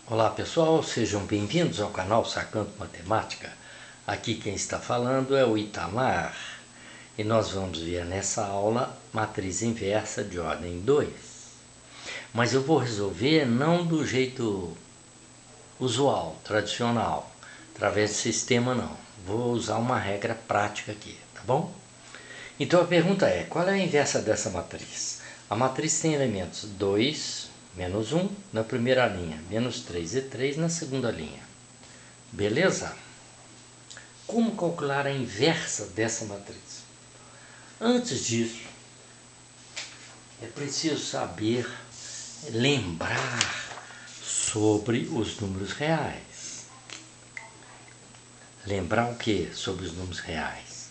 Olá pessoal, sejam bem-vindos ao canal Sacando Matemática. Aqui quem está falando é o Itamar e nós vamos ver nessa aula matriz inversa de ordem 2. Mas eu vou resolver não do jeito usual, tradicional, através de sistema não. Vou usar uma regra prática aqui, tá bom? Então a pergunta é, qual é a inversa dessa matriz? A matriz tem elementos 2, menos 1 na primeira linha, menos 3 e 3 na segunda linha. Beleza? Como calcular a inversa dessa matriz? Antes disso, é preciso saber, lembrar sobre os números reais. Lembrar o que sobre os números reais?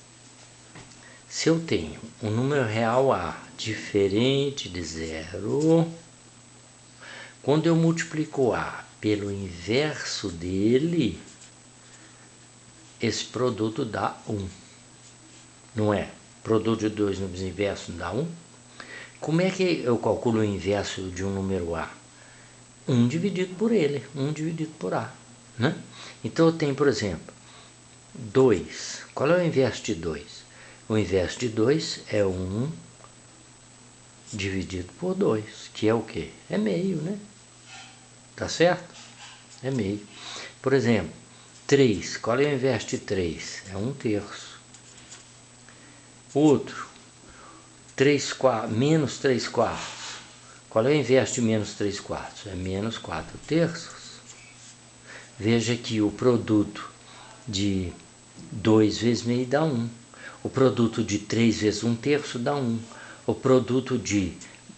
Se eu tenho um número real A diferente de zero, quando eu multiplico A pelo inverso dele, esse produto dá 1. Não é? Produto de dois números inversos dá 1. Como é que eu calculo o inverso de um número A? 1 dividido por ele, 1 dividido por A. Né? Então eu tenho, por exemplo, 2. Qual é o inverso de 2? O inverso de 2 é 1 dividido por 2, que é o quê? É meio, né? Tá certo? É meio. Por exemplo, 3. Qual é o inverso de 3? É 1/3. Outro, 3/4, menos 3/4. Qual é o inverso de menos 3/4? É menos 4/3. Veja que o produto de 2 vezes meio dá 1. O produto de 3 vezes 1/3 dá 1. O produto de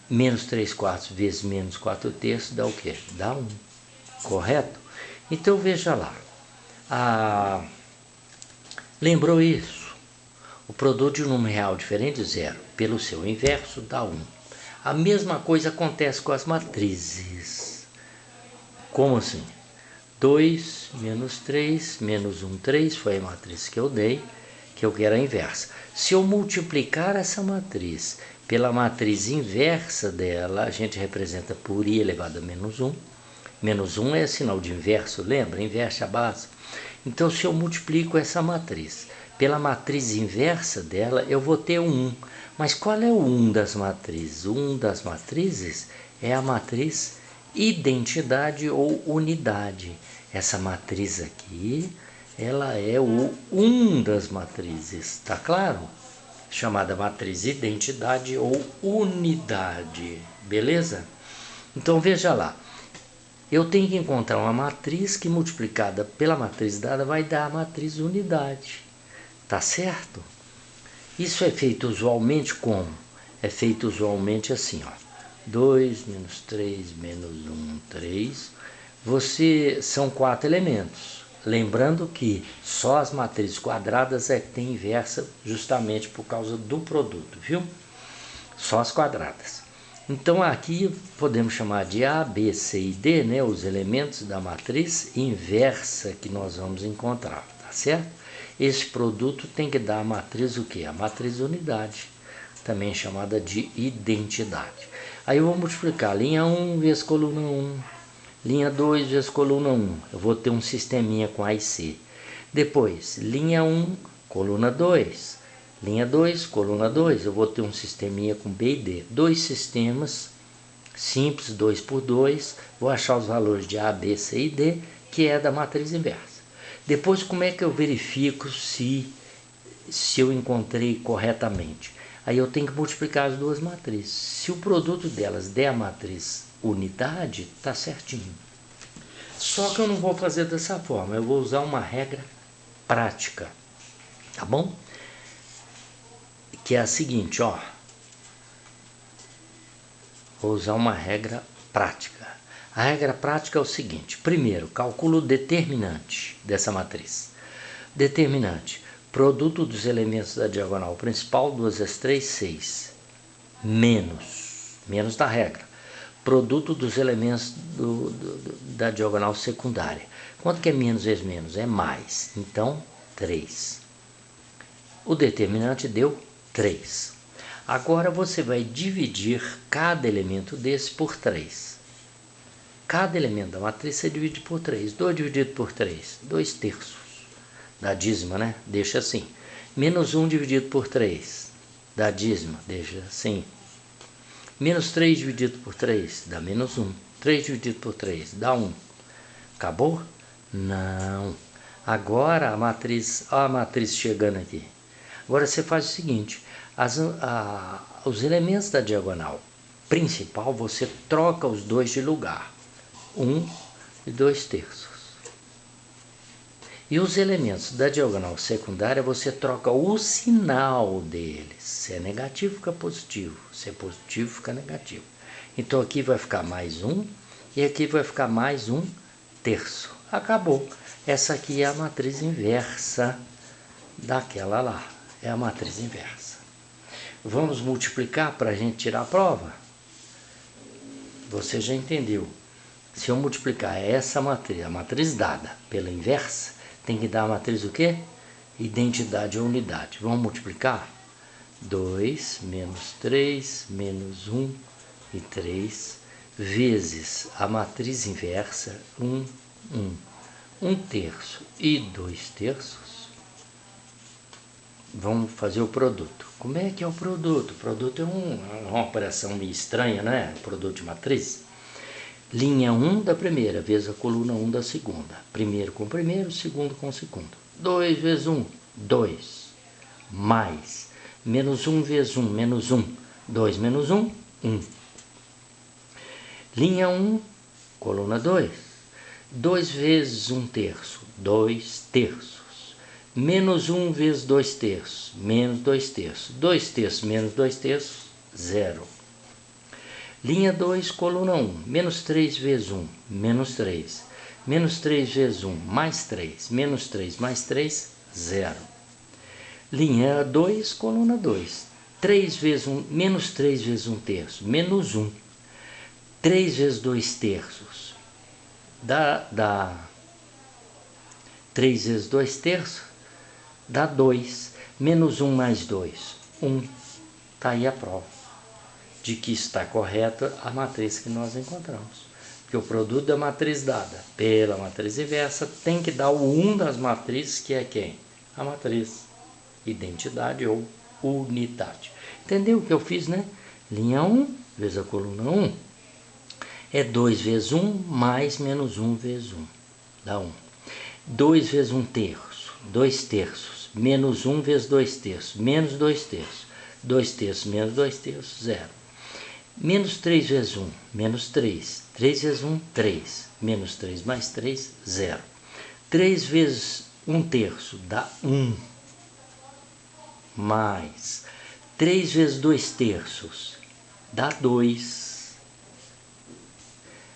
menos 3/4 vezes menos 4/3 dá o quê? Dá 1. Correto? Então veja lá. Lembrou isso? O produto de um número real diferente de zero pelo seu inverso dá 1. A mesma coisa acontece com as matrizes. Como assim? 2 menos 3 menos 1, 3 foi a matriz que eu dei, que eu quero a inversa. Se eu multiplicar essa matriz pela matriz inversa dela, a gente representa por i elevado a menos 1. Menos 1 é sinal de inverso, lembra? Inverte a base. Então, se eu multiplico essa matriz pela matriz inversa dela, eu vou ter 1. Mas qual é o 1 das matrizes? O 1 das matrizes é a matriz identidade ou unidade. Essa matriz aqui, ela é o 1 das matrizes, tá claro? Chamada matriz identidade ou unidade, beleza? Então, veja lá. Eu tenho que encontrar uma matriz que multiplicada pela matriz dada vai dar a matriz unidade. Tá certo? Isso é feito usualmente como? É feito usualmente assim, ó. 2 menos 3 menos 1, 3. São 4 elementos. Lembrando que só as matrizes quadradas é que tem inversa justamente por causa do produto, viu? Só as quadradas. Então aqui podemos chamar de A, B, C e D, né, os elementos da matriz inversa que nós vamos encontrar, tá certo? Esse produto tem que dar a matriz o quê? A matriz unidade, também chamada de identidade. Aí eu vou multiplicar linha 1 vezes coluna 1, linha 2 vezes coluna 1, eu vou ter um sisteminha com A e C. Depois, linha 1, coluna 2. Linha 2, coluna 2, eu vou ter um sisteminha com B e D. Dois sistemas simples, 2 por 2. Vou achar os valores de A, B, C e D, que é da matriz inversa. Depois, como é que eu verifico se eu encontrei corretamente? Aí eu tenho que multiplicar as duas matrizes. Se o produto delas der a matriz unidade, está certinho. Só que eu não vou fazer dessa forma, eu vou usar uma regra prática, tá bom? Que é a seguinte, ó. Vou usar uma regra prática. A regra prática é o seguinte. Primeiro, calculo o determinante dessa matriz. Determinante. Produto dos elementos da diagonal principal, 2 vezes 3, 6. Menos da regra. Produto dos elementos da diagonal secundária. Quanto que é menos vezes menos? É mais. Então, 3. O determinante deu 3. Agora você vai dividir cada elemento desse por 3. Cada elemento da matriz você divide por 3. 2 dividido por 3, 2 terços. Da dízima, né? Deixa assim. Menos 1 dividido por 3, da dízima, deixa assim. Menos 3 dividido por 3, dá menos 1. 3 dividido por 3, dá 1. Acabou? Não. Agora a matriz, olha a matriz chegando aqui. Agora você faz o seguinte, os elementos da diagonal principal, você troca os dois de lugar. 1 e 2 terços. E os elementos da diagonal secundária, você troca o sinal deles. Se é negativo, fica positivo. Se é positivo, fica negativo. Então aqui vai ficar mais 1 e aqui vai ficar mais 1 terço. Acabou. Essa aqui é a matriz inversa daquela lá. É a matriz inversa. Vamos multiplicar para a gente tirar a prova? Você já entendeu. Se eu multiplicar essa matriz, a matriz dada pela inversa, tem que dar a matriz o quê? Identidade ou unidade. Vamos multiplicar? 2 menos 3 menos 1 e 3 vezes a matriz inversa 1, 1. 1 terço e 2 terços. Vamos fazer o produto. Como é que é o produto? O produto é uma operação meio estranha, né? O produto de matriz. Linha 1 da primeira vezes a coluna 1 da segunda. Primeiro com primeiro, segundo com segundo. 2 vezes 1, 2. Mais. Menos 1 vezes 1, menos 1. 2 menos 1, 1. Linha 1, coluna 2. 2 vezes 1 terço, 2 terços. Menos 1 vezes 2 terços, menos 2 terços. 2 terços menos 2 terços, 0. Linha 2, coluna 1, menos 3 vezes 1, menos 3. Menos 3 vezes 1, mais 3. Menos 3 mais 3, 0. Linha 2, coluna 2, 3 vezes 1, menos 3 vezes 1 terço, menos 1. 3 vezes 2 terços, dá 3 vezes 2 terços, dá 2. Menos 1 mais 2, 1. Está aí a prova de que está correta a matriz que nós encontramos. Porque o produto da matriz dada pela matriz inversa tem que dar o 1 das matrizes, que é quem? A matriz identidade ou unidade. Entendeu o que eu fiz, né? Linha 1 vezes a coluna 1 é 2 vezes 1 mais menos 1 vezes 1. Dá 1. 2 vezes 1 terço, 2 terços. Menos 1 vezes 2 terços, menos 2 terços. 2 terços menos 2 terços, 0. Menos 3 vezes 1, menos 3. 3 vezes 1, 3. Menos 3 mais 3, 0. 3 vezes 1 terço dá 1. Mais 3 vezes 2 terços dá 2.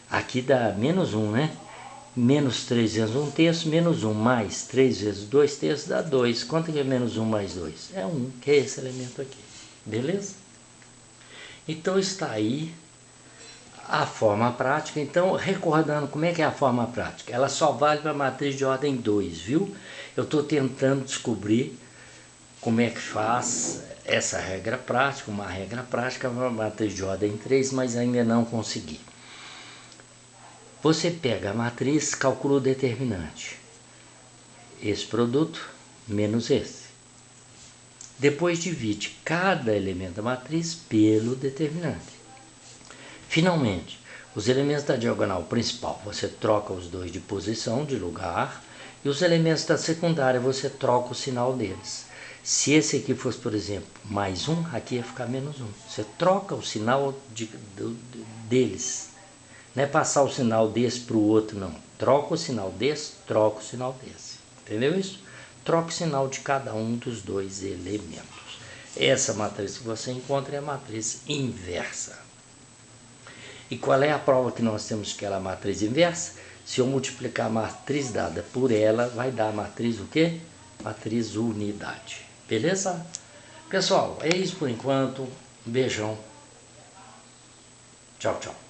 Aqui dá menos 1, né? Menos 3 vezes 1 terço, menos 1. Mais 3 vezes 2 terços dá 2. Quanto que é menos 1 mais 2? É 1, que é esse elemento aqui. Beleza? Então está aí a forma prática. Então, recordando como é que é a forma prática, ela só vale para a matriz de ordem 2, viu? Eu estou tentando descobrir como é que faz essa regra prática, uma regra prática para a matriz de ordem 3, mas ainda não consegui. Você pega a matriz, calcula o determinante. Esse produto menos esse. Depois divide cada elemento da matriz pelo determinante. Finalmente, os elementos da diagonal principal, você troca os dois de posição, de lugar, e os elementos da secundária, você troca o sinal deles. Se esse aqui fosse, por exemplo, mais 1, aqui ia ficar menos 1. Você troca o sinal deles. Não é passar o sinal desse para o outro, não. Troca o sinal desse, troca o sinal desse. Entendeu isso? Troca o sinal de cada um dos dois elementos. Essa matriz que você encontra é a matriz inversa. E qual é a prova que nós temos que ela é a matriz inversa? Se eu multiplicar a matriz dada por ela, vai dar a matriz o quê? Matriz unidade. Beleza? Pessoal, é isso por enquanto. Um beijão. Tchau, tchau.